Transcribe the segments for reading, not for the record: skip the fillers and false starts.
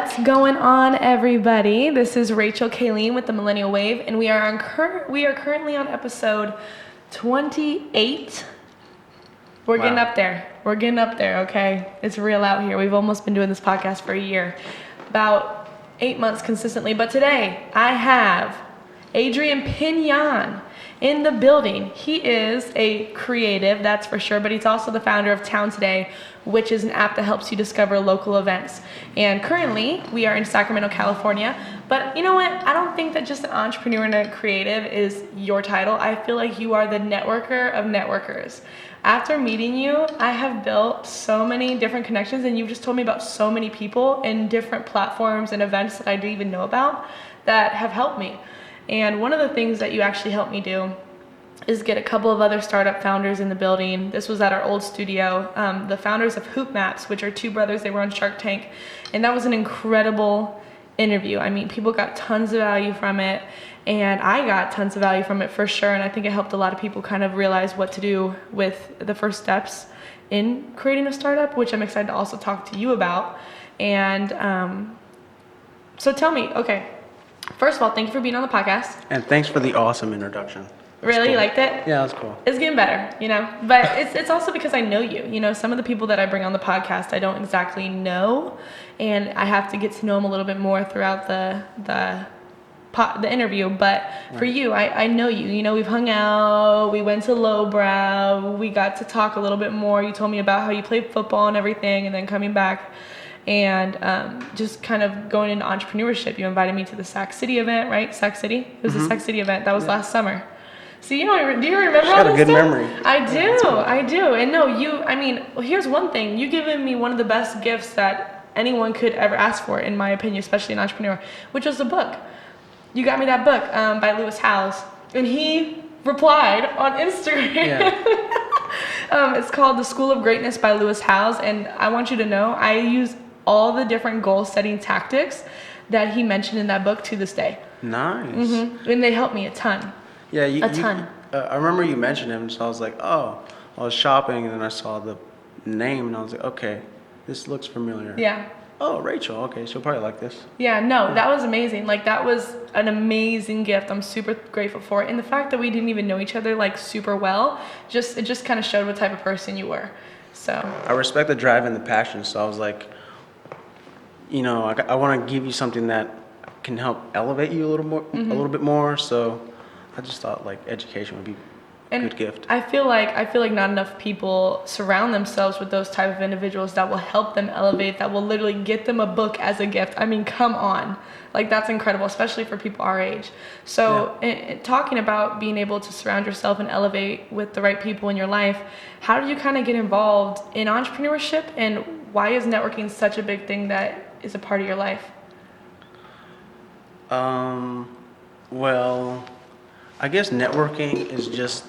What's going on, everybody? This is Rachel Kayleen with the Millennial Wayve, and we are currently on episode 28. We're getting up there. We're getting up there, okay? It's real out here. We've almost been doing this podcast for a year, about 8 months consistently. But today, I have Adrian Pinon in the building. He is a creative, that's for sure, but he's also the founder of Town Today, which is an app that helps you discover local events. And currently, we are in Sacramento, California. But you know what? I don't think that just an entrepreneur and a creative is your title. I feel like you are the networker of networkers. After meeting you, I have built so many different connections, and you've just told me about so many people in different platforms and events that I didn't even know about that have helped me. And one of the things that you actually helped me do is get a couple of other startup founders in the building. This was at our old studio. The founders of Hoop Maps, which are two brothers, they were on Shark Tank. And that was an incredible interview. I mean, people got tons of value from it, and I got tons of value from it for sure. And I think it helped a lot of people kind of realize what to do with the first steps in creating a startup, which I'm excited to also talk to you about. And so tell me, okay, first of all, thank you for being on the podcast. And thanks for the awesome introduction. Really? Cool. You liked it? Yeah, that's cool. It's getting better, you know? But it's also because I know you. You know, some of the people that I bring on the podcast, I don't exactly know. And I have to get to know them a little bit more throughout the interview. But for you, I know you. You know, we've hung out. We went to Lowbrow. We got to talk a little bit more. You told me about how you played football and everything, and then coming back and just kind of going into entrepreneurship. You invited me to the Sac City event, right? Sac City? It was the Sac City event. That was last summer. See, do you remember all got this a good stuff? memory. I do. And no, here's one thing. You've given me one of the best gifts that anyone could ever ask for, in my opinion, especially an entrepreneur, which was a book. You got me that book by Lewis Howes, and he replied on Instagram. Yeah. It's called The School of Greatness by Lewis Howes, and I want you to know I use all the different goal-setting tactics that he mentioned in that book to this day. Nice. Mm-hmm. And they helped me a ton. Yeah, a ton. I remember you mentioned him, so I was like, oh, I was shopping, and then I saw the name, and I was like, okay, this looks familiar. Yeah. Oh, Rachel, okay, she'll probably like this. Yeah, no, that was amazing. Like, that was an amazing gift. I'm super grateful for it. And the fact that we didn't even know each other, like, super well, it just kind of showed what type of person you were. So I respect the drive and the passion, so I was like, you know, I want to give you something that can help elevate you a little bit more, so I just thought like education would be a good gift. I feel like not enough people surround themselves with those type of individuals that will help them elevate, that will literally get them a book as a gift. I mean, come on. Like, that's incredible, especially for people our age. So talking about being able to surround yourself and elevate with the right people in your life, how do you kind of get involved in entrepreneurship, and why is networking such a big thing that is a part of your life? Well, I guess networking is just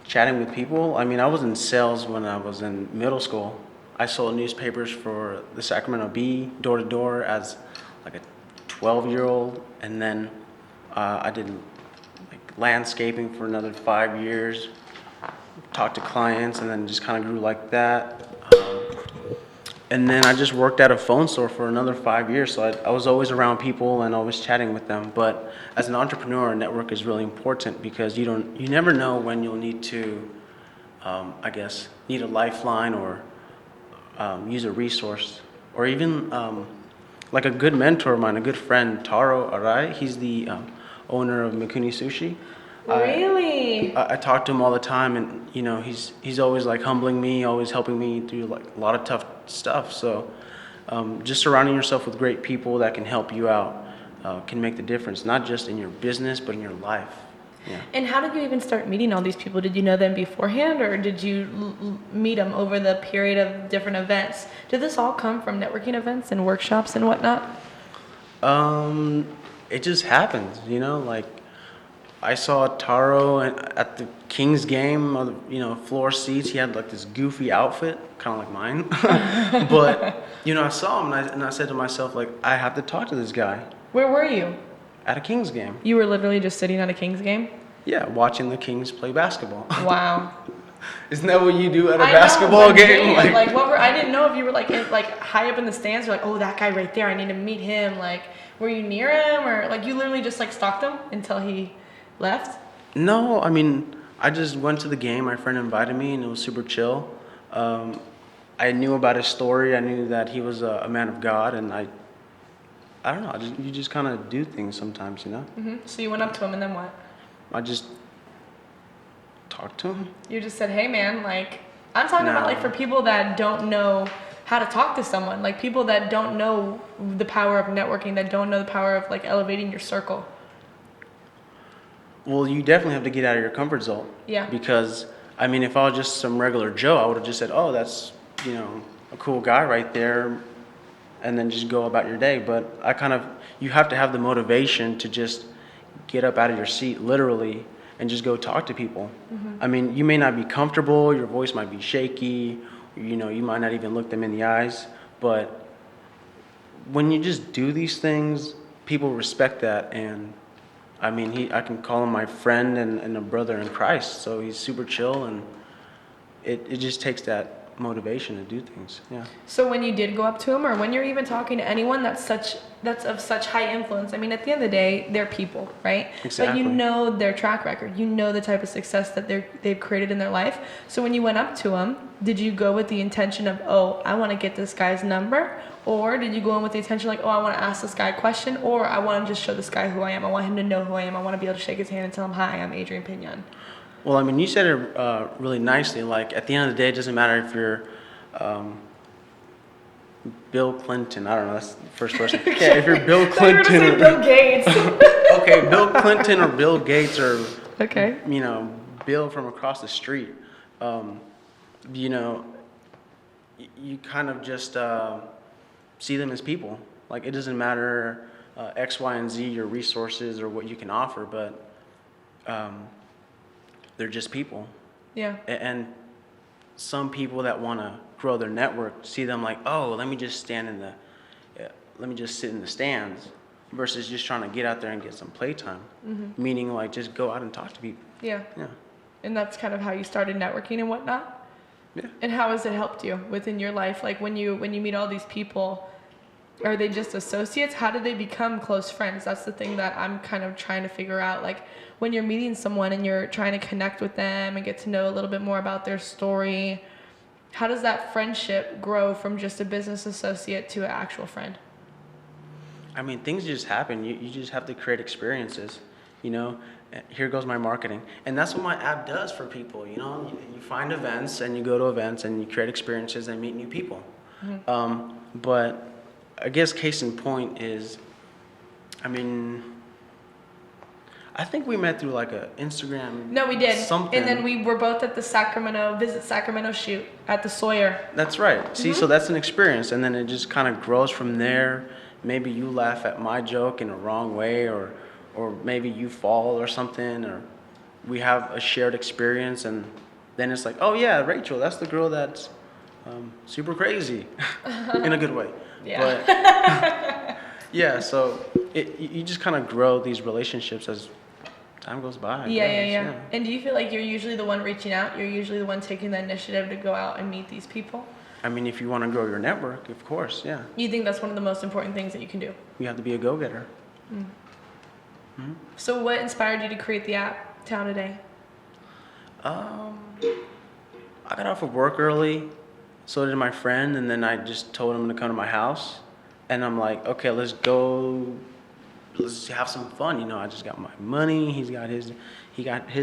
chatting with people. I mean, I was in sales when I was in middle school. I sold newspapers for the Sacramento Bee door to door as like a 12-year-old, and then I did like landscaping for another 5 years. Talked to clients, and then just kind of grew like that. And then I just worked at a phone store for another 5 years, so I was always around people and always chatting with them. But as an entrepreneur, a network is really important because you never know when you'll need to, need a lifeline or use a resource, or even like a good mentor of mine, a good friend, Taro Arai. He's the owner of Mikuni Sushi. Really? I talk to him all the time, and you know, he's always like humbling me, always helping me through like a lot of tough stuff. So just surrounding yourself with great people that can help you out can make the difference, not just in your business but in your life. Yeah. And how did you even start meeting all these people? Did you know them beforehand, or did you meet them over the period of different events? Did this all come from networking events and workshops and whatnot? It just happened, you know, like I saw Taro at the Kings game, floor seats. He had like this goofy outfit, kind of like mine. But, I saw him and I said to myself, like, I have to talk to this guy. Where were you? At a Kings game. You were literally just sitting at a Kings game? Yeah, watching the Kings play basketball. Wow. Isn't that what you do at a I know, basketball but game? damn, like what were, I didn't know if you were like high up in the stands, or like, oh, that guy right there, I need to meet him. Like, were you near him, or like you literally just like stalked him until he left? No, I mean, I just went to the game. My friend invited me, and it was super chill. I knew about his story. I knew that he was a man of God, and I don't know. You just kind of do things sometimes, you know. So you went up to him, and then what? I just talked to him. You just said, hey man, like, I'm talking about No. like for people that don't know how to talk to someone, like people that don't know the power of networking, that don't know the power of like elevating your circle. Well, you definitely have to get out of your comfort zone. Yeah. Because, I mean, if I was just some regular Joe, I would have just said, oh, that's, a cool guy right there, and then just go about your day. But you have to have the motivation to just get up out of your seat, literally, and just go talk to people. I mean, you may not be comfortable, your voice might be shaky, you might not even look them in the eyes, but when you just do these things, people respect that. And I mean, I can call him my friend and a brother in Christ, so he's super chill, and it just takes that motivation to do things. Yeah. So when you did go up to him, or when you're even talking to anyone that's of such high influence, I mean, at the end of the day, they're people, right? Exactly. But you know their track record, you know the type of success that they've created in their life. So when you went up to him, did you go with the intention of, oh, I want to get this guy's number? Or did you go in with the intention like, oh, I want to ask this guy a question, or I want to just show this guy who I am. I want him to know who I am. I want to be able to shake his hand and tell him, hi, I'm Adrian Pinon. Well, I mean, you said it really nicely. Like, at the end of the day, it doesn't matter if you're Bill Clinton. I don't know. That's the first person. Yeah, if you're Bill Clinton. You were Bill Gates. Okay, Bill Clinton or Bill Gates or, Okay. Bill from across the street. You kind of just see them as people. Like, it doesn't matter X, Y, and Z, your resources or what you can offer, but they're just people. Yeah. And some people that want to grow their network see them like, oh, let me just sit in the stands, versus just trying to get out there and get some playtime. Meaning, like, just go out and talk to people. Yeah. Yeah. And that's kind of how you started networking and whatnot. Yeah. And how has it helped you within your life? Like when you meet all these people, are they just associates? How did they become close friends? That's the thing that I'm kind of trying to figure out. Like when you're meeting someone and you're trying to connect with them and get to know a little bit more about their story, how does that friendship grow from just a business associate to an actual friend? I mean, things just happen. You just have to create experiences, Here goes my marketing. And that's what my app does for people, You find events and you go to events and you create experiences and meet new people. But I guess case in point is, I think we met through like a Instagram. No, we did. Something. And then we were both at the Visit Sacramento shoot at the Sawyer. That's right. See, so that's an experience. And then it just kind of grows from there. Maybe you laugh at my joke in a wrong way, or maybe you fall or something, or we have a shared experience, and then it's like, oh yeah, Rachel, that's the girl that's super crazy in a good way. Yeah. But yeah, so you just kind of grow these relationships as time goes by. Yeah. And do you feel like you're usually the one reaching out? You're usually the one taking the initiative to go out and meet these people? I mean, if you want to grow your network, of course, yeah. You think that's one of the most important things that you can do? You have to be a go-getter. So what inspired you to create the app Town Today? I got off of work early, so did my friend, and then I just told him to come to my house. And I'm like, okay, let's have some fun. I just got my money. He got his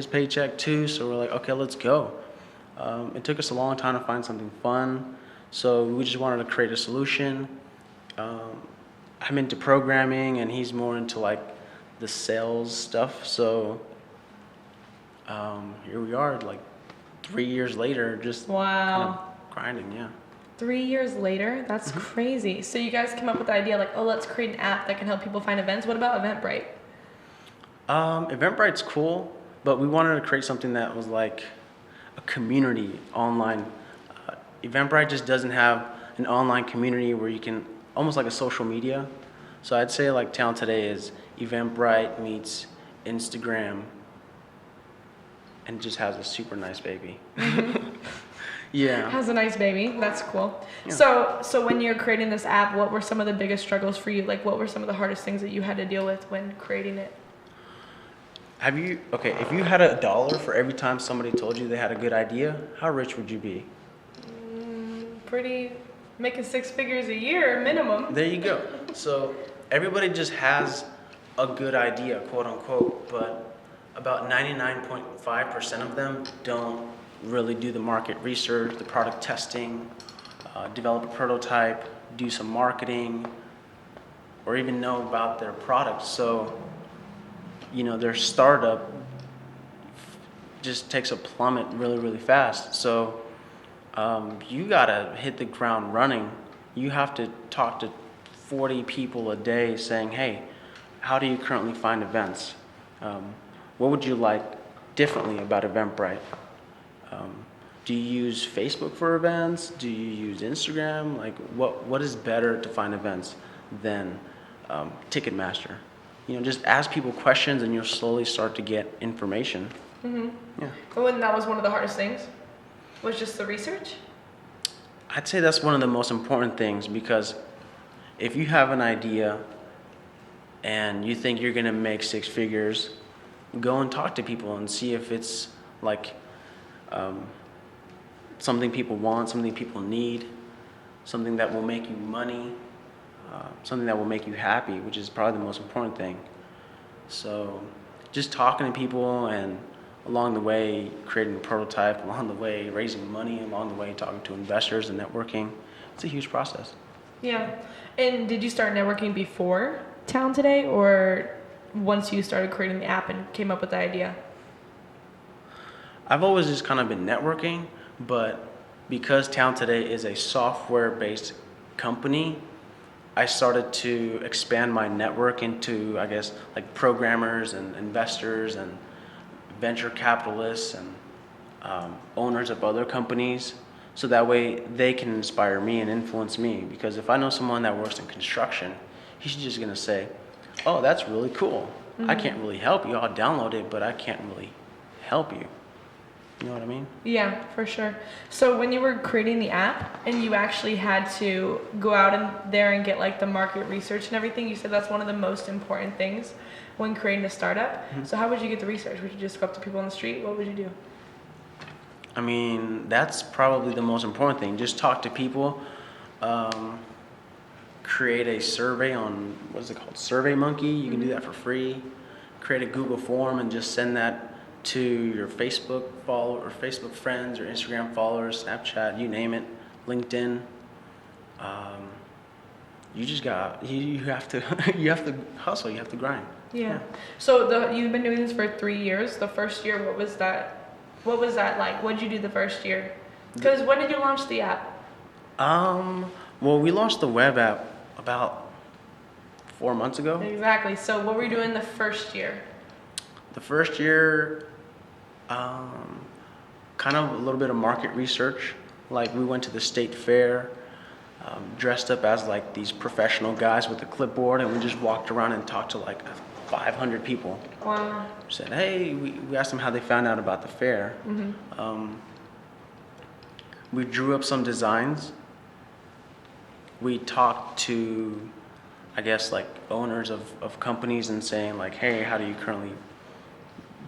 paycheck too. So we're like, okay, let's go. It took us a long time to find something fun. So we just wanted to create a solution. I'm into programming and he's more into like the sales stuff. So here we are, like 3 years later, just kind of grinding, yeah. 3 years later? That's crazy. So you guys came up with the idea like, oh, let's create an app that can help people find events. What about Eventbrite? Eventbrite's cool, but we wanted to create something that was like a community online. Eventbrite just doesn't have an online community where you can, almost like a social media. So I'd say like Town Today is Eventbrite meets Instagram and just has a super nice baby. Mm-hmm. Yeah. Has a nice baby. That's cool. Yeah. So when you're creating this app, what were some of the biggest struggles for you? Like, what were some of the hardest things that you had to deal with when creating it? If you had $1 for every time somebody told you they had a good idea, how rich would you be? Pretty, making 6 figures a year minimum. There you go. So everybody just has a good idea, quote unquote, but about 99.5% of them don't really do the market research, the product testing, develop a prototype, do some marketing, or even know about their product. So, their startup just takes a plummet really, really fast. So you gotta hit the ground running. You have to talk to 40 people a day saying, hey, how do you currently find events? What would you like differently about Eventbrite? Do you use Facebook for events? Do you use Instagram? Like, what is better to find events than Ticketmaster? Just ask people questions and you'll slowly start to get information. Mm-hmm. Yeah. And that was one of the hardest things? Was just the research? I'd say that's one of the most important things, because if you have an idea and you think you're gonna make 6 figures, go and talk to people and see if it's like something people want, something people need, something that will make you money, something that will make you happy, which is probably the most important thing. So just talking to people, and along the way creating a prototype, along the way raising money, along the way talking to investors and networking. It's a huge process. Yeah. And did you start networking before Town Today, or once you started creating the app and came up with the idea? I've always just kind of been networking, but because Town Today is a software-based company, I started to expand my network into, I guess, like programmers and investors and venture capitalists and owners of other companies, so that way they can inspire me and influence me. Because if I know someone that works in construction, he's just gonna say, oh, that's really cool. Mm-hmm. I can't really help you. I'll download it, but I can't really help you. You know what I mean? Yeah, for sure. So when you were creating the app and you actually had to go out in there and get like the market research and everything, you said that's one of the most important things when creating a startup. Mm-hmm. So how would you get the research? Would you just go up to people on the street? What would you do? I mean, that's probably the most important thing. Just talk to people. Create a survey on, what is it called? SurveyMonkey. You can do that for free. Create a Google form and just send that to your Facebook follow or Facebook friends or Instagram followers, Snapchat, you name it, LinkedIn. You just you have to hustle. You have to grind. Yeah. So you've been doing this for 3 years. The first year, what was that like? What did you do the first year? Because when did you launch the app? Well, we launched the web app about 4 months ago. Exactly. So what were you doing the first year? The first year, kind of a little bit of market research. Like, we went to the state fair, dressed up as like these professional guys with a clipboard, and we just walked around and talked to like 500 people. Wow. Said, hey, we asked them how they found out about the fair. Mm-hmm. We drew up some designs. We talked to, I guess, like owners of companies and saying like, hey, how do you currently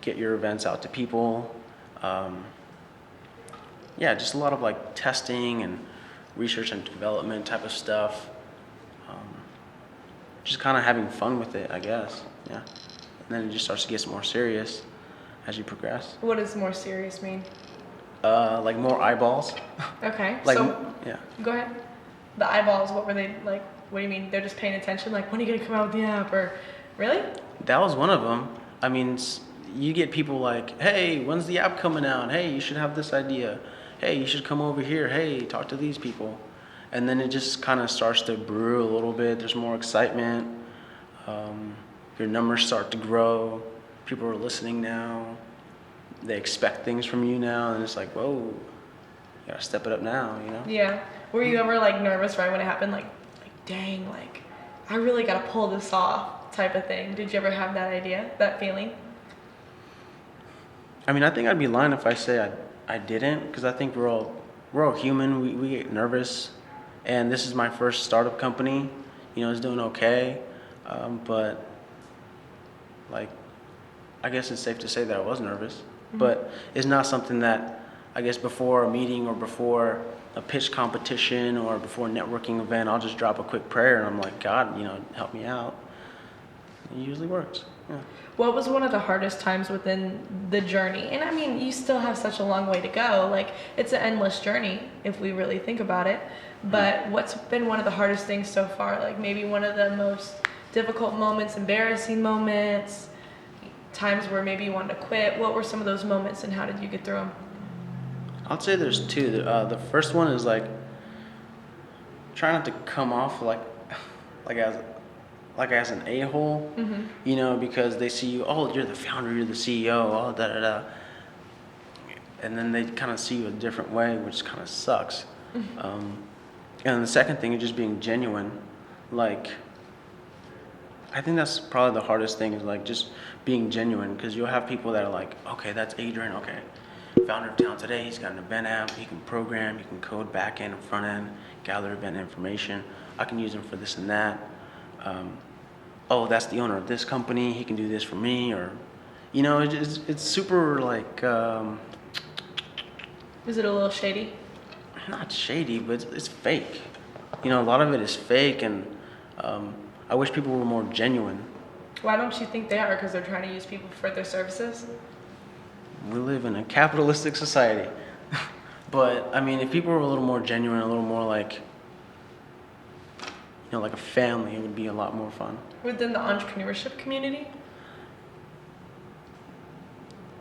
get your events out to people? Yeah, just a lot of like testing and research and development type of stuff. Just kind of having fun with it, I guess. Yeah. And then it just starts to get more serious as you progress. What does more serious mean? Like more eyeballs. Okay. Like, so, yeah. Go ahead. The eyeballs, what were they like? What do you mean? They're just paying attention? Like, when are you going to come out with the app? Or, really? That was one of them. I mean, you get people like, hey, when's the app coming out? Hey, you should have this idea. Hey, you should come over here. Hey, talk to these people. And then it just kind of starts to brew a little bit. There's more excitement. Your numbers start to grow. People are listening now. They expect things from you now. And it's like, whoa, you got to step it up now, you know? Yeah. Were you ever like nervous right when it happened? Like dang, like I really got to pull this off type of thing. Did you ever have that idea, that feeling? I mean, I think I'd be lying if I say I didn't, because I think we're all human. We get nervous, and this is my first startup company. It's doing okay, but like, I guess it's safe to say that I was nervous, but it's not something that I guess before a meeting or before a pitch competition or before a networking event, I'll just drop a quick prayer and I'm like, God, help me out. It usually works. Yeah. What was one of the hardest times within the journey? And I mean, you still have such a long way to go. Like, it's an endless journey if we really think about it. But what's been one of the hardest things so far? Like maybe one of the most difficult moments, embarrassing moments, times where maybe you wanted to quit. What were some of those moments and how did you get through them? I'd say there's two. The first one is like try not to come off like as an a-hole, because they see you, oh, you're the founder, you're the CEO, oh, da da da, and then they kind of see you a different way, which kind of sucks. And the second thing is just being genuine. Like, I think that's probably the hardest thing is like just being genuine, because you'll have people that are like, okay, that's Adrian, okay, founder of Town Today, he's got an event app, he can program, he can code back end and front end, gather event information, I can use him for this and that. Oh, that's the owner of this company, he can do this for me, or, it's super like, Is it a little shady? not shady, but it's fake. A lot of it is fake, and I wish people were more genuine. Why don't you think they are? Because they're trying to use people for their services? We live in a capitalistic society. But, I mean, if people were a little more genuine, a little more like, like a family, it would be a lot more fun. Within the entrepreneurship community?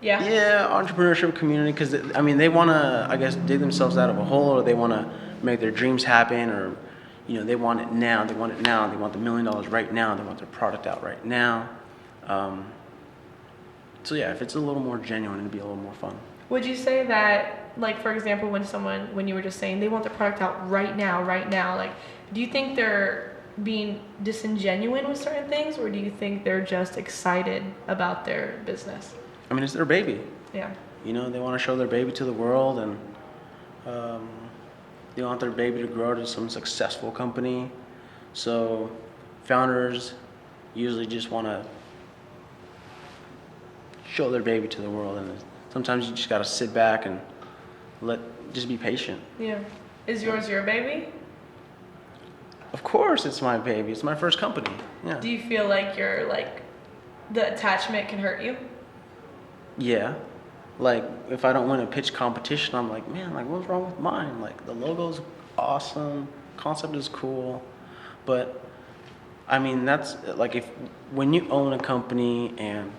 Yeah? Yeah, entrepreneurship community, because, they want to, I guess, dig themselves out of a hole, or they want to make their dreams happen, or, they want it now, they want the $1 million right now, they want their product out right now. So yeah, if it's a little more genuine, it'd be a little more fun. Would you say that, like, for example, when you were just saying they want their product out right now, like, do you think they're being disingenuous with certain things, or do you think they're just excited about their business? I mean, it's their baby. Yeah. They want to show their baby to the world, and they want their baby to grow to some successful company. So founders usually just want to show their baby to the world, and sometimes you just got to sit back and just be patient. Yeah. Is yours your baby? Of course it's my baby. It's my first company. Yeah. Do you feel like the attachment can hurt you? Yeah. Like, if I don't win a pitch competition, I'm like, man, like, what's wrong with mine? Like, the logo's awesome, concept is cool, but, I mean, that's, like, when you own a company and,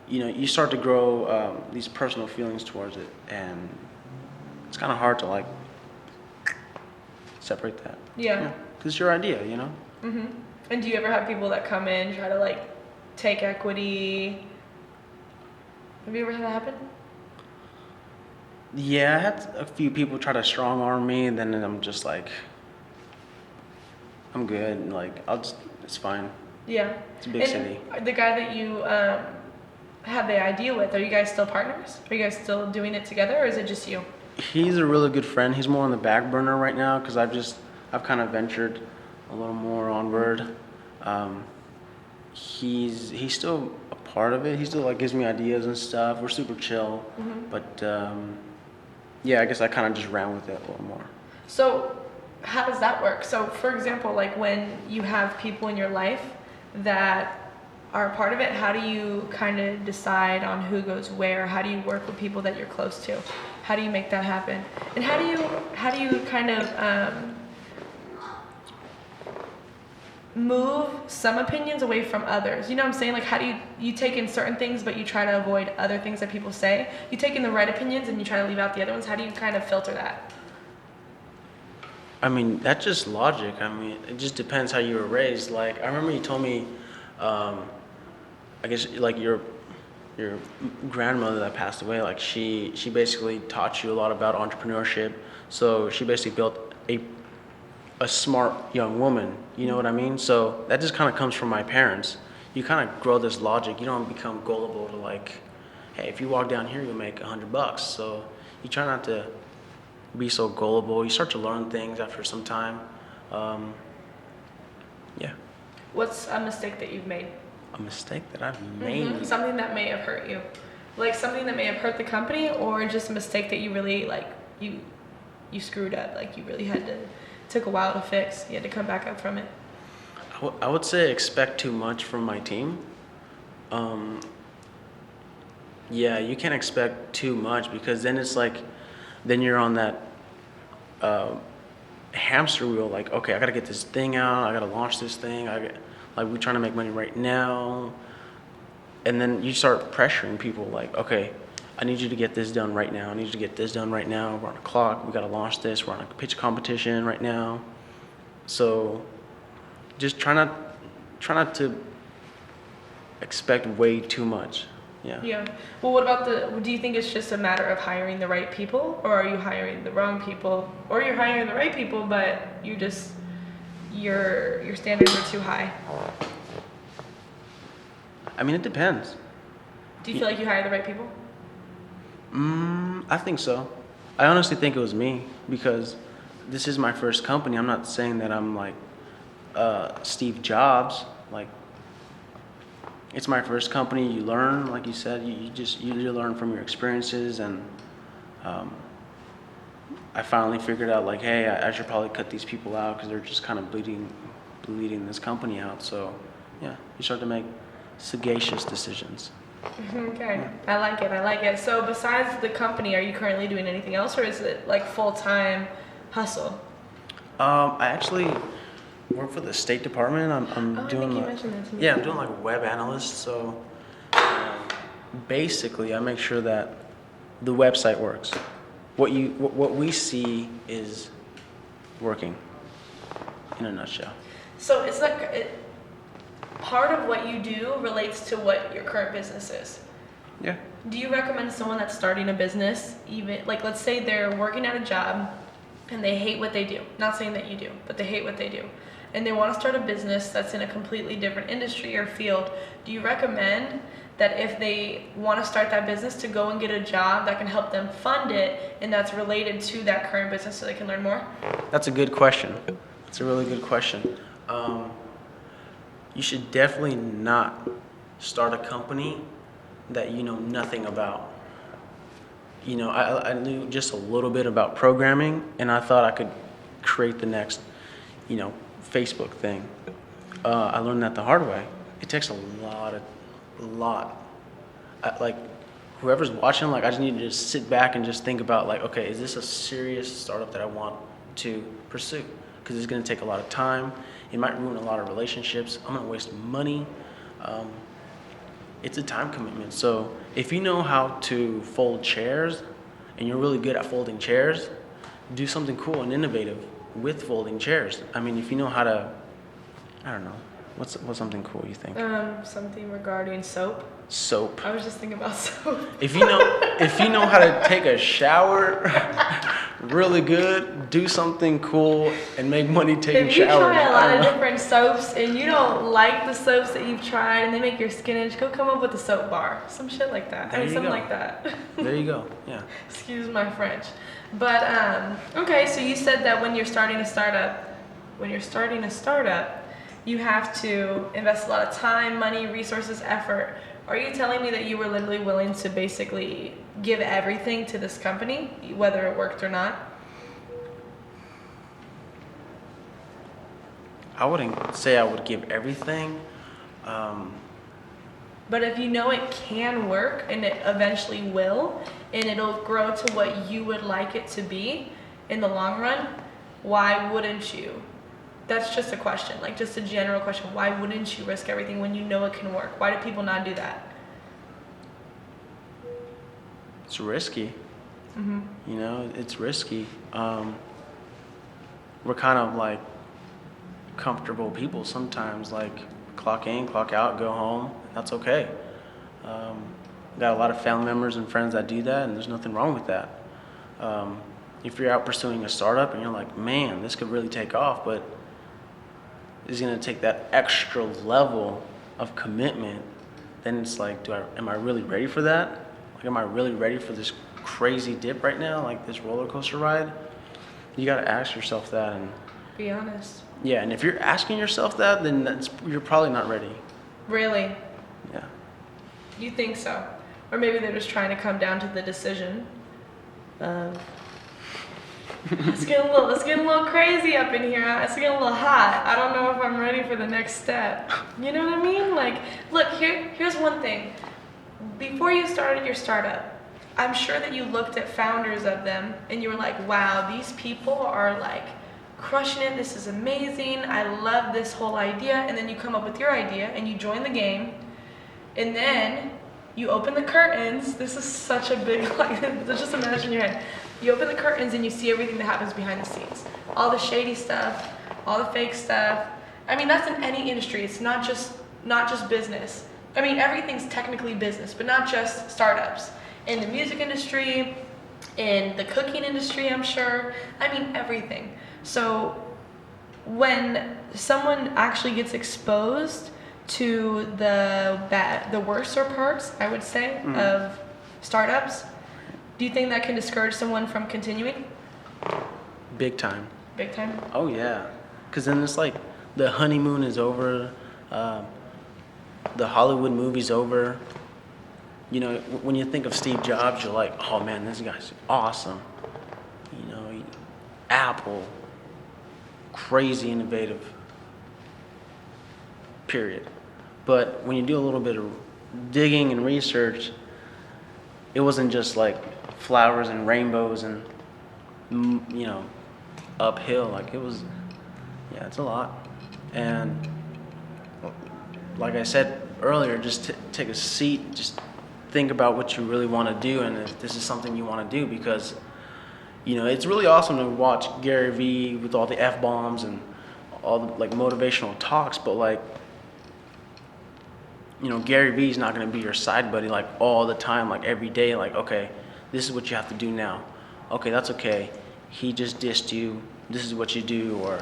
you start to grow these personal feelings towards it, and it's kind of hard to, like, separate that. Yeah. Because it's your idea, Mm-hmm. And do you ever have people that come in, try to, like, take equity? Have you ever had that happen? Yeah, I had a few people try to strong arm me, and then I'm just like, I'm good. Like, it's fine. Yeah. It's a big city. The guy that you had the idea with, are you guys still partners? Are you guys still doing it together, or is it just you? He's a really good friend. He's more on the back burner right now because I've kind of ventured a little more onward. He's still a part of it. He still like gives me ideas and stuff. We're super chill, but yeah, I guess I kind of just ran with it a little more. So how does that work? So for example, like when you have people in your life that are a part of it, how do you kind of decide on who goes where? How do you work with people that you're close to? How do you make that happen? And how do you kind of move some opinions away from others? You know what I'm saying? Like, how do you take in certain things, but you try to avoid other things that people say? You take in the right opinions and you try to leave out the other ones. How do you kind of filter that? I mean, that's just logic. I mean, it just depends how you were raised. Like, I remember you told me, I guess, like, your grandmother that passed away, like, she basically taught you a lot about entrepreneurship. So she basically built a smart young woman, you know what I mean? So that just kind of comes from my parents. You kind of grow this logic. You don't become gullible to, like, hey, if you walk down here, you'll make $100. So you try not to be so gullible. You start to learn things after some time. Yeah. What's a mistake that you've made? A mistake that I've made. Something that may have hurt you, like something that may have hurt the company, or just a mistake that you really like you screwed up, like you really took a while to fix. You had to come back up from it. I would say expect too much from my team. Yeah, you can't expect too much because then it's like, then you're on that hamster wheel. Like, okay, I gotta get this thing out. I gotta launch this thing. Like we're trying to make money right now, and then you start pressuring people. Like, okay, I need you to get this done right now. I need you to get this done right now. We're on a clock. We gotta launch this. We're on a pitch competition right now. So, just try not to expect way too much. Yeah. Yeah. Well, what about do you think it's just a matter of hiring the right people, or are you hiring the wrong people, or you're hiring the right people, but your standards are too high? I mean, it depends. Do you feel like you hire the right people? I think so. I honestly think it was me because this is my first company. I'm not saying that I'm like Steve Jobs. Like, it's my first company. You learn, like you said, you learn from your experiences, and I finally figured out like, hey, I should probably cut these people out because they're just kind of bleeding this company out. So, yeah, you start to make sagacious decisions. Okay, I like it. So besides the company, are you currently doing anything else, or is it like full-time hustle? I actually work for the State Department. I'm doing I think you mentioned that to me. Yeah, I'm doing like a web analyst. So basically, I make sure that the website works. What we see is working in a nutshell. So it's like part of what you do relates to what your current business is. Yeah. Do you recommend someone that's starting a business, even like let's say they're working at a job and they hate what they do? Not saying that you do, but they hate what they do, and they want to start a business that's in a completely different industry or field. Do you recommend that if they want to start that business to go and get a job that can help them fund it and that's related to that current business so they can learn more? That's a good question. That's a really good question. You should definitely not start a company that you know nothing about. You know, I knew just a little bit about programming, and I thought I could create the next, Facebook thing. I learned that the hard way. It takes a lot. Like, whoever's watching, like, I just need to just sit back and just think about, like, okay, is this a serious startup that I want to pursue? Because it's going to take a lot of time. It might ruin a lot of relationships. I'm going to waste money. It's a time commitment. So if you know how to fold chairs and you're really good at folding chairs, do something cool and innovative with folding chairs. I mean, if you know how to, I don't know, what's something cool you think? Something regarding soap. Soap. I was just thinking about soap. If you know how to take a shower really good, do something cool and make money taking showers. If you try a lot of different soaps and you don't like the soaps that you've tried and they make your skin itch, go come up with a soap bar. Some shit like that. Something like that. There you go. Yeah. Excuse my French. But okay, so you said that when you're starting a startup, you have to invest a lot of time, money, resources, effort. Are you telling me that you were literally willing to basically give everything to this company, whether it worked or not? I wouldn't say I would give everything. But if you know it can work and it eventually will, and it'll grow to what you would like it to be in the long run, why wouldn't you? That's just a question, like just a general question. Why wouldn't you risk everything when you know it can work? Why do people not do that? It's risky. Mm-hmm. It's risky. We're kind of like comfortable people sometimes, like clock in, clock out, go home. That's okay. Got a lot of family members and friends that do that, and there's nothing wrong with that. If you're out pursuing a startup and you're like, man, this could really take off, but it's going to take that extra level of commitment, then it's like, am I really ready for that? Like, am I really ready for this crazy dip right now? Like this roller coaster ride? You got to ask yourself that. And Be honest. yeah, and if you're asking yourself that, then you're probably not ready. Really? Yeah. You think so? Or maybe they're just trying to come down to the decision of, it's getting a little crazy up in here. It's getting a little hot. I don't know if I'm ready for the next step. You know what I mean? Like, look, here's one thing. Before you started your startup, I'm sure that you looked at founders of them and you were like, wow, these people are like crushing it. This is amazing. I love this whole idea. And then you come up with your idea and you join the game. And then you open the curtains. This is such a big, like, just imagine in your head. You open the curtains and you see everything that happens behind the scenes. All the shady stuff, all the fake stuff. I mean, that's in any industry. It's not just business. I mean, everything's technically business, but not just startups. In the music industry, in the cooking industry, I'm sure. I mean, everything. So when someone actually gets exposed to the worser parts, I would say, of startups, do you think that can discourage someone from continuing? Big time. Big time? Oh yeah, because then it's like the honeymoon is over, the Hollywood movie's over. You know, when you think of Steve Jobs, you're like, oh man, this guy's awesome. You know, Apple, crazy innovative, period. But when you do a little bit of digging and research, it wasn't just like flowers and rainbows and, you know, uphill. Like, it was, yeah, it's a lot. And like I said earlier, just take a seat, just think about what you really want to do and if this is something you want to do, because, you know, it's really awesome to watch Gary Vee with all the F-bombs and all the, like, motivational talks, but, like, you know, Gary Vee's not going to be your side buddy, like, all the time, like, every day, like, okay, this is what you have to do now. Okay, that's okay. He just dissed you. This is what you do. Or,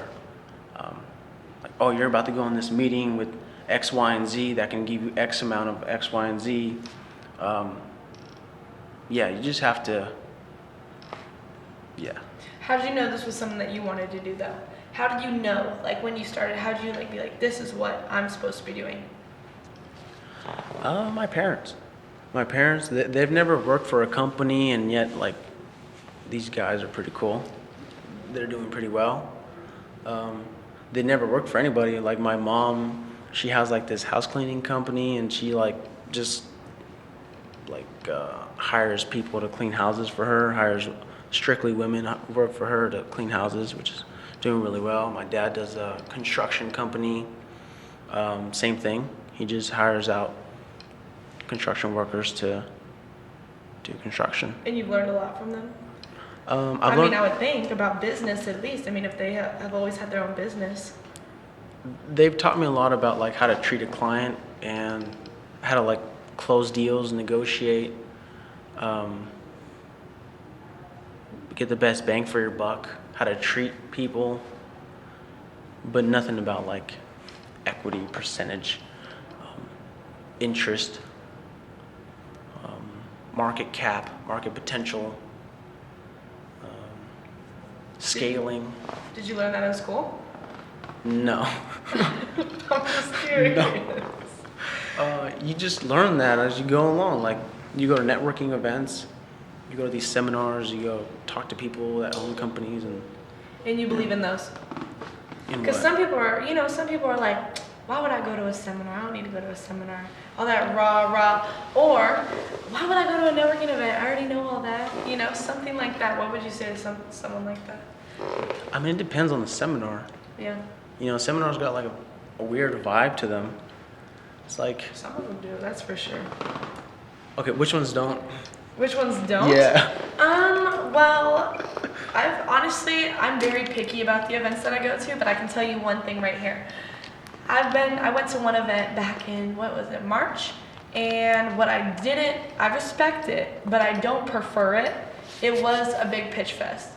like, oh, you're about to go in this meeting with X, Y, and Z that can give you X amount of X, Y, and Z. Yeah, you just have to, yeah. How did you know this was something that you wanted to do, though? How did you know, like, when you started, how did you, like, be like, this is what I'm supposed to be doing? My parents. My parents, they've never worked for a company, and yet, like, these guys are pretty cool. They're doing pretty well. They never worked for anybody. Like, my mom, she has, like, this house cleaning company, and she, like, just, like, hires people to clean houses for her, hires strictly women who work for her to clean houses, which is doing really well. My dad does a construction company. Same thing. He just hires out construction workers to do construction. And you've learned a lot from them? I would think about business at least. I mean, if they have always had their own business. They've taught me a lot about, like, how to treat a client and how to, like, close deals, negotiate, get the best bang for your buck, how to treat people, but nothing about, like, equity, percentage, interest, market cap, market potential, scaling. Did you learn that in school? No. I'm just curious. No. You just learn that as you go along. Like, you go to networking events, you go to these seminars, you go talk to people that own companies, And you believe in those? Because some people are like, why would I go to a seminar? I don't need to go to a seminar. All that rah. Or, why would I go to a networking event? I already know all that. You know, something like that. What would you say to someone like that? I mean, it depends on the seminar. Yeah. You know, seminars got, like, a weird vibe to them. It's like, Some of them do, that's for sure. okay, which ones don't? Which ones don't? Yeah. Well, I'm very picky about the events that I go to, but I can tell you one thing right here. I went to one event back in, March? And I respect it, but I don't prefer it. It was a big pitch fest.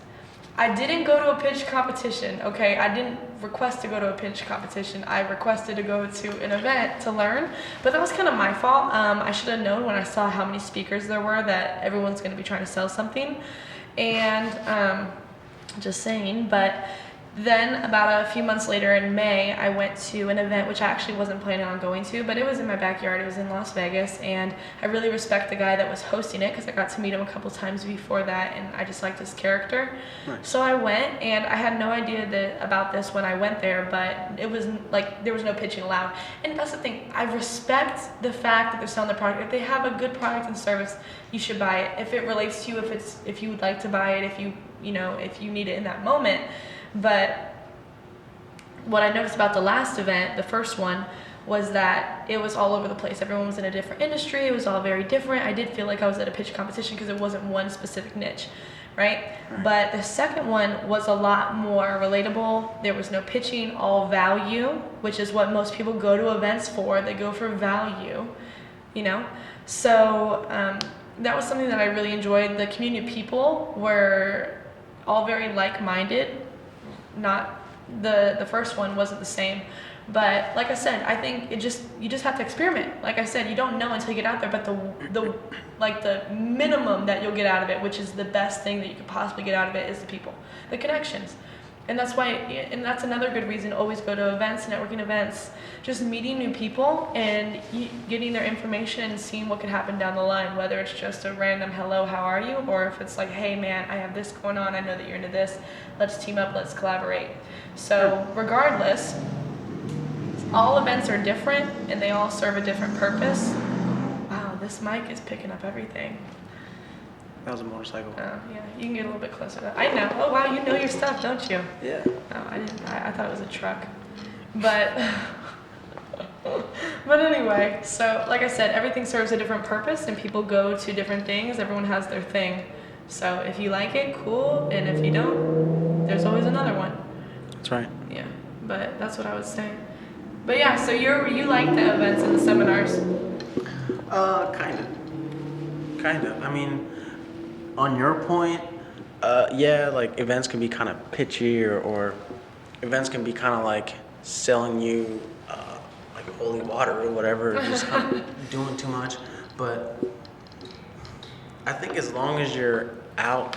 I didn't go to a pitch competition, okay? I didn't request to go to a pitch competition. I requested to go to an event to learn, but that was kind of my fault. I should have known when I saw how many speakers there were that everyone's going to be trying to sell something. And just saying, but then about a few months later in May, I went to an event which I actually wasn't planning on going to, but it was in my backyard. It was in Las Vegas, and I really respect the guy that was hosting it because I got to meet him a couple times before that, and I just liked his character. Nice. So I went, and I had no idea about this when I went there, but it was like there was no pitching allowed. And that's the thing. I respect the fact that they're selling their product. If they have a good product and service, you should buy it. If it relates to you, if you would like to buy it, if you need it in that moment. But what I noticed about the last event, the first one, was that it was all over the place. Everyone was in a different industry. It was all very different. I did feel like I was at a pitch competition because it wasn't one specific niche, right? But the second one was a lot more relatable. There was no pitching, all value, which is what most people go to events for. They go for value, So that was something that I really enjoyed. The community of people were all very like-minded. Not the first one wasn't the same, but like I said, I think you just have to experiment. Like I said, you don't know until you get out there, but the minimum that you'll get out of it, which is the best thing that you could possibly get out of it, is the people, the connections. And that's that's another good reason to always go to events, networking events, just meeting new people and getting their information and seeing what could happen down the line, whether it's just a random hello, how are you, or if it's like, hey man, I have this going on, I know that you're into this, let's team up, let's collaborate. So regardless, all events are different and they all serve a different purpose. Wow, this mic is picking up everything. That was a motorcycle. Oh, yeah, you can get a little bit closer. I know. Oh, wow, you know your stuff, don't you? Yeah. Oh, I didn't. I thought it was a truck. But anyway, so like I said, everything serves a different purpose and people go to different things. Everyone has their thing. So if you like it, cool. And if you don't, there's always another one. That's right. Yeah, but that's what I would say. But yeah, so you like the events and the seminars? Kind of. I mean, on your point, yeah, like events can be kind of pitchy or events can be kind of like selling you like holy water or whatever, just kind of doing too much. But I think as long as you're out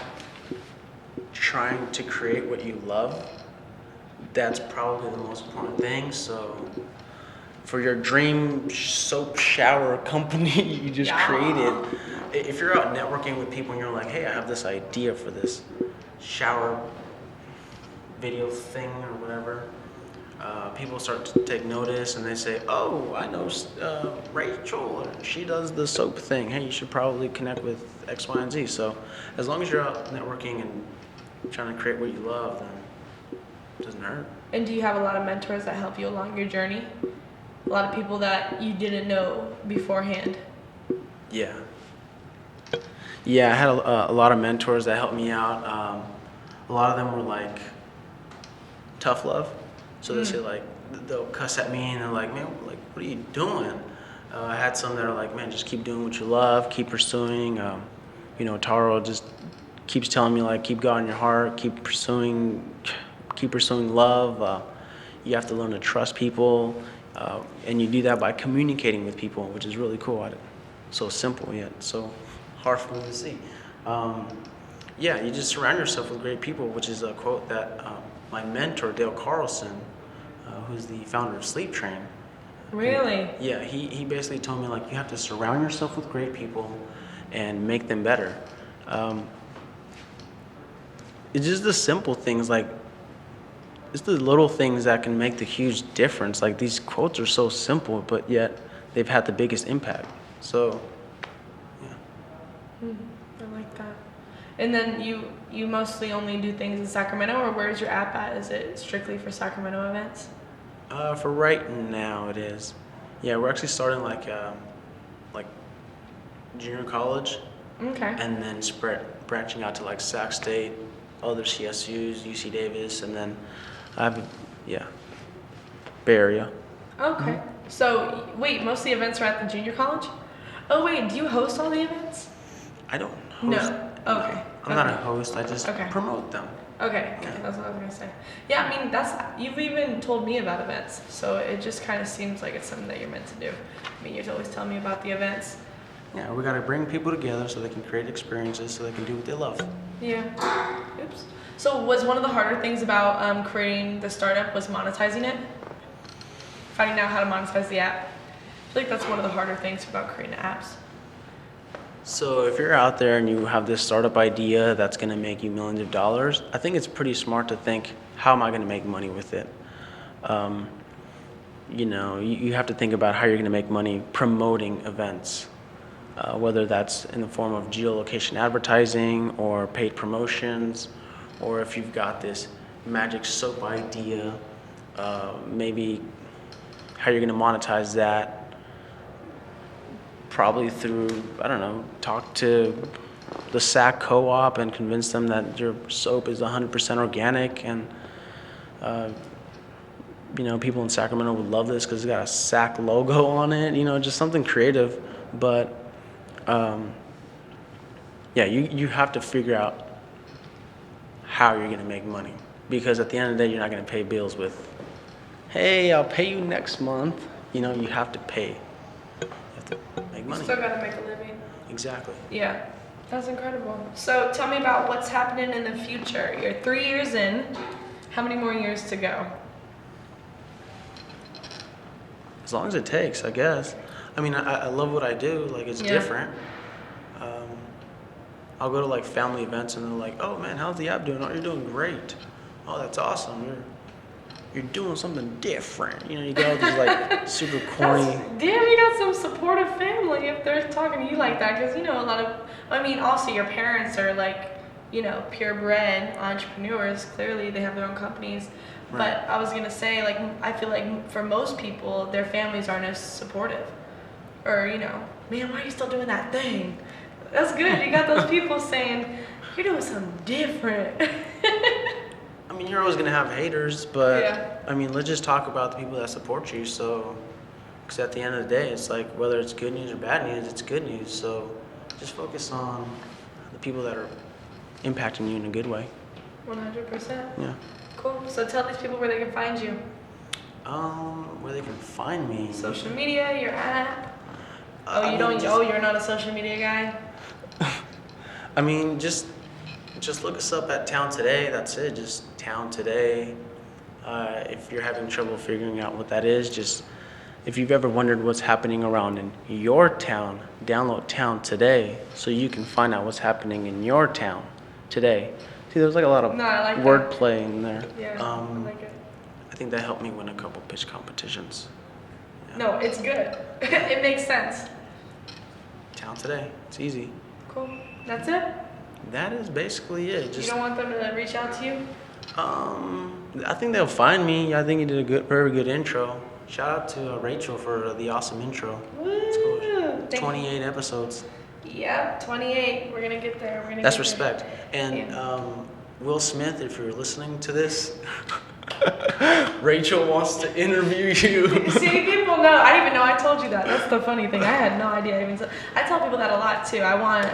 trying to create what you love, that's probably the most important thing. So for your dream soap shower company you just created, if you're out networking with people and you're like, hey, I have this idea for this shower video thing or whatever, people start to take notice and they say, oh, I know Rachel, she does the soap thing. Hey, you should probably connect with X, Y, and Z. So as long as you're out networking and trying to create what you love, then it doesn't hurt. And do you have a lot of mentors that help you along your journey? A lot of people that you didn't know beforehand? Yeah. Yeah, I had a lot of mentors that helped me out. A lot of them were like tough love. So they say like, they'll cuss at me and they're like, man, like, what are you doing? I had some that are like, man, just keep doing what you love, keep pursuing. Taro just keeps telling me like, keep God in your heart, keep pursuing love. You have to learn to trust people. And you do that by communicating with people, which is really cool. So simple yet so hard for me to see. You just surround yourself with great people, which is a quote that my mentor, Dale Carlson, who's the founder of Sleep Train. Really? Yeah, he basically told me like you have to surround yourself with great people and make them better. It's just the simple things like it's the little things that can make the huge difference. Like these quotes are so simple, but yet they've had the biggest impact. So, yeah. I like that. And then you mostly only do things in Sacramento, or where's your app at? Is it strictly for Sacramento events? For right now, it is. Yeah, we're actually starting like junior college. Okay. And then branching out to like Sac State, other CSUs, UC Davis, and then Bay Area. Okay. Mm-hmm. So wait, most of the events are at the junior college? Oh wait, do you host all the events? I don't host. No. Okay. I'm not a host. I just promote them. Okay, that's what I was gonna say. Yeah, I mean, you've even told me about events, so it just kind of seems like it's something that you're meant to do. I mean, you're always telling me about the events. Yeah, we got to bring people together so they can create experiences, so they can do what they love. Yeah. Oops. So was one of the harder things about creating the startup was monetizing it? Finding out how to monetize the app? I feel like that's one of the harder things about creating apps. So if you're out there and you have this startup idea that's going to make you millions of dollars, I think it's pretty smart to think, how am I going to make money with it? You have to think about how you're going to make money promoting events. Whether that's in the form of geolocation advertising or paid promotions, or if you've got this magic soap idea, maybe how you're going to monetize that, probably through, talk to the SAC co-op and convince them that your soap is 100% organic, and people in Sacramento would love this because it's got a SAC logo on it, just something creative. But you have to figure out how you're going to make money, because at the end of the day, you're not going to pay bills with, hey, I'll pay you next month. You have to pay. You have to make money. You still got to make a living. Exactly. Yeah, that's incredible. So tell me about what's happening in the future. You're 3 years in. How many more years to go? As long as it takes, I guess. I mean, I love what I do. Like, it's different. I'll go to like family events and they're like, "Oh man, how's the app doing? Oh, you're doing great. Oh, that's awesome. You're doing something different." You get all these like super corny. Damn, you got some supportive family if they're talking to you like that, because a lot of. I mean, also your parents are like, purebred entrepreneurs. Clearly, they have their own companies. Right. But I was gonna say, like, I feel like for most people, their families aren't as supportive. Or, man, why are you still doing that thing? That's good. You got those people saying, you're doing something different. I mean, you're always going to have haters, but, yeah. I mean, let's just talk about the people that support you. So, because at the end of the day, it's like, whether it's good news or bad news, it's good news. So, just focus on the people that are impacting you in a good way. 100%. Yeah. Cool. So, tell these people where they can find you. Where they can find me. Social media, your app. You're not a social media guy? I mean, just look us up at Town Today. That's it. Just Town Today. If you're having trouble figuring out what that is, if you've ever wondered what's happening around in your town, download Town Today so you can find out what's happening in your town today. See, there's like a lot of wordplay in there. Yeah, I like it. I think that helped me win a couple pitch competitions. Yeah. No, it's good. It makes sense. Town Today. It's easy. Cool. That's it? That is basically it. You don't want them to reach out to you? I think they'll find me. I think you did a very good intro. Shout out to Rachel for the awesome intro. Woo! It's cool. 28 episodes. Yep, 28. We're gonna get there. That's respect. And Will Smith, if you're listening to this, Rachel wants to interview you. See, people know. I didn't even know I told you that. That's the funny thing. I had no idea. I tell people that a lot too. I want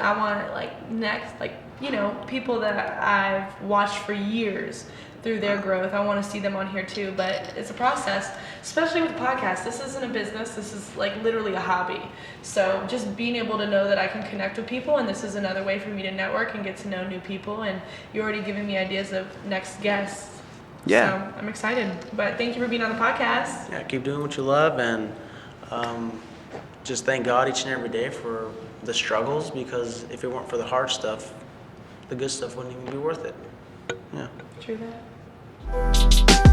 people that I've watched for years through their growth. I want to see them on here too. But it's a process, especially with podcasts. This isn't a business. This is like literally a hobby. So just being able to know that I can connect with people, and this is another way for me to network and get to know new people. And you're already giving me ideas of next guests. Yeah. So I'm excited. But thank you for being on the podcast. Yeah, keep doing what you love, and just thank God each and every day for the struggles, because if it weren't for the hard stuff, the good stuff wouldn't even be worth it. Yeah. True that.